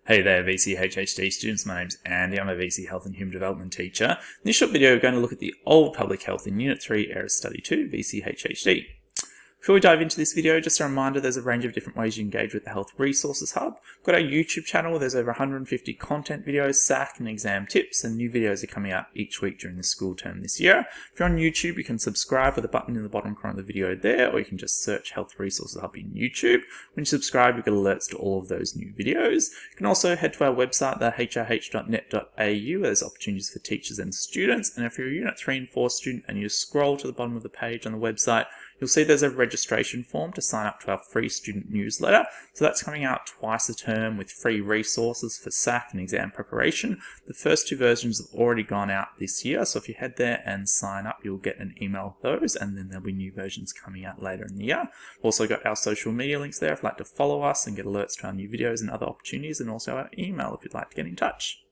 Hey there VCE HHD students, my name's Andy, I'm a VCE Health and Human Development teacher. In this short video we're going to look at the old public health in Unit 3 Area Study 2, VCE HHD. Before we dive into this video, just a reminder there's a range of different ways you engage with the Health Resources Hub. We've got our YouTube channel where there's over 150 content videos, SAC and exam tips, and new videos are coming out each week during the school term this year. If you're on YouTube, you can subscribe with a button in the bottom corner of the video there, or you can just search Health Resources Hub in YouTube. When you subscribe, you get alerts to all of those new videos. You can also head to our website, the hrh.net.au. There's opportunities for teachers and students, and if you're a Unit 3 and 4 student and you scroll to the bottom of the page on the website, you'll see there's a registration form to sign up to our free student newsletter. So that's coming out twice a term with free resources for SAC and exam preparation. The first two versions have already gone out this year, so if you head there and sign up, you'll get an email of those, and then there'll be new versions coming out later in the year. We've also got our social media links there if you'd like to follow us and get alerts to our new videos and other opportunities, and also our email if you'd like to get in touch.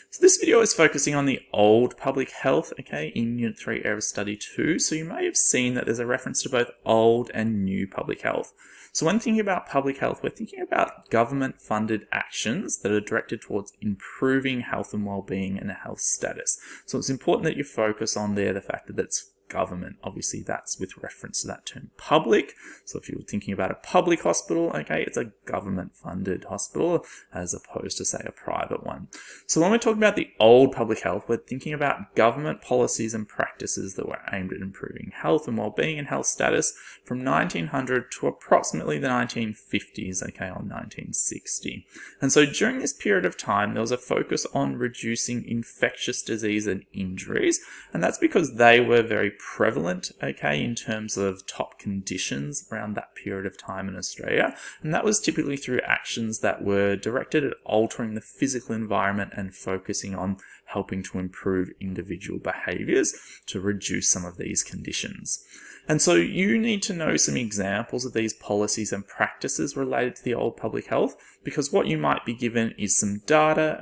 So this video is focusing on the old public health, in Unit 3 Area Study 2. So you may have seen that there's a reference to both old and new public health. So when thinking about public health, we're thinking about government-funded actions that are directed towards improving health and well-being and health status. So it's important that you focus on there the fact that it's government. Obviously that's with reference to that term public. So if you're thinking about a public hospital, it's a government funded hospital as opposed to say a private one. So when we're talking about the old public health, we're thinking about government policies and practices that were aimed at improving health and well-being and health status from 1900 to approximately the 1950s, or 1960. And so during this period of time, there was a focus on reducing infectious disease and injuries, and that's because they were very prevalent, in terms of top conditions around that period of time in Australia. And that was typically through actions that were directed at altering the physical environment and focusing on helping to improve individual behaviours to reduce some of these conditions. And so you need to know some examples of these policies and practices related to the old public health, because what you might be given is some data,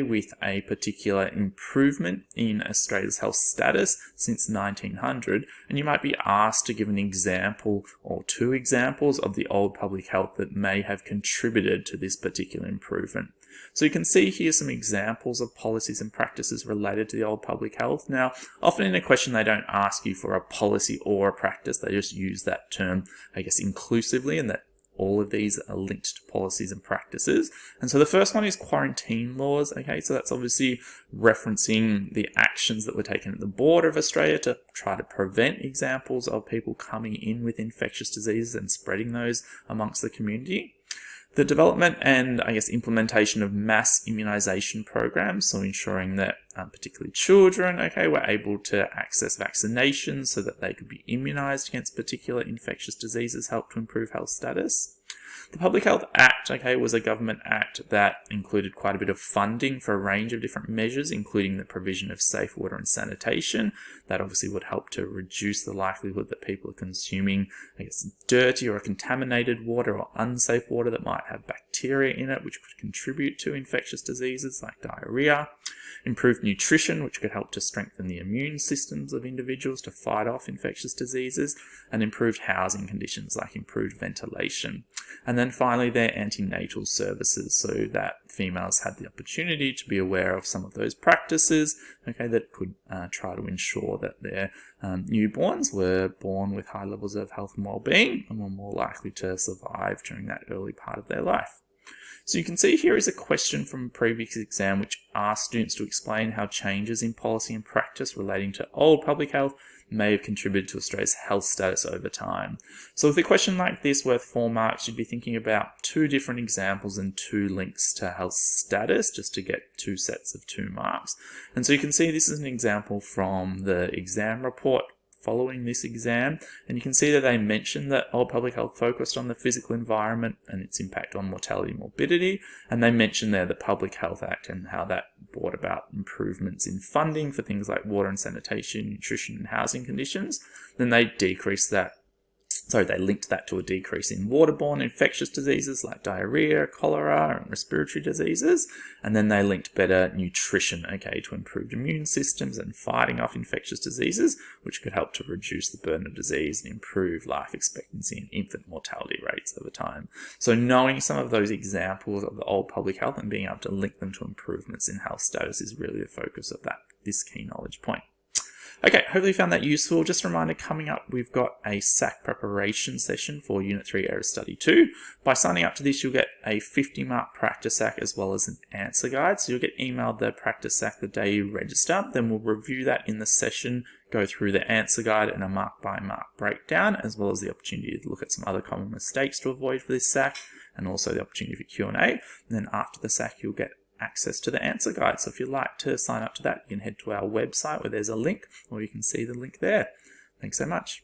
with a particular improvement in Australia's health status since 1900, and you might be asked to give an example or two examples of the old public health that may have contributed to this particular improvement. So you can see here some examples of policies and practices related to the old public health. Now, often in a question they don't ask you for a policy or a practice, they just use that term, inclusively, and that all of these are linked to policies and practices. And so the first one is quarantine laws, so that's obviously referencing the actions that were taken at the border of Australia to try to prevent examples of people coming in with infectious diseases and spreading those amongst the community. The development and, implementation of mass immunisation programs, so ensuring that particularly children, were able to access vaccinations so that they could be immunised against particular infectious diseases, helped to improve health status. The Public Health Act, was a government act that included quite a bit of funding for a range of different measures, including the provision of safe water and sanitation. That obviously would help to reduce the likelihood that people are consuming, dirty or contaminated water or unsafe water that might have bacteria in it, which could contribute to infectious diseases like diarrhea. Improved nutrition, which could help to strengthen the immune systems of individuals to fight off infectious diseases, and improved housing conditions like improved ventilation. And then finally, their antenatal services, so that females had the opportunity to be aware of some of those practices, that could try to ensure that their newborns were born with high levels of health and well-being and were more likely to survive during that early part of their life. So you can see here is a question from a previous exam which asked students to explain how changes in policy and practice relating to old public health may have contributed to Australia's health status over time. So with a question like this worth 4 marks, you'd be thinking about 2 different examples and 2 links to health status just to get 2 sets of 2 marks. And so you can see this is an example from the exam report following this exam, and you can see that they mentioned that old public health focused on the physical environment and its impact on mortality and morbidity, and they mentioned there the Public Health Act and how that brought about improvements in funding for things like water and sanitation, nutrition and housing conditions. Then they decreased that So they linked that to a decrease in waterborne infectious diseases like diarrhea, cholera, and respiratory diseases. And then they linked better nutrition, okay, to improved immune systems and fighting off infectious diseases, which could help to reduce the burden of disease and improve life expectancy and infant mortality rates over time. So knowing some of those examples of the old public health and being able to link them to improvements in health status is really the focus of this key knowledge point. Okay, hopefully you found that useful. Just a reminder, coming up, we've got a SAC preparation session for Unit 3 Error Study 2. By signing up to this, you'll get a 50-mark practice SAC as well as an answer guide. So you'll get emailed the practice SAC the day you register. Then we'll review that in the session, go through the answer guide and a mark-by-mark breakdown, as well as the opportunity to look at some other common mistakes to avoid for this SAC, and also the opportunity for Q&A. And then after the SAC, you'll get access to the answer guide. So if you'd like to sign up to that, you can head to our website where there's a link, or you can see the link there. Thanks so much.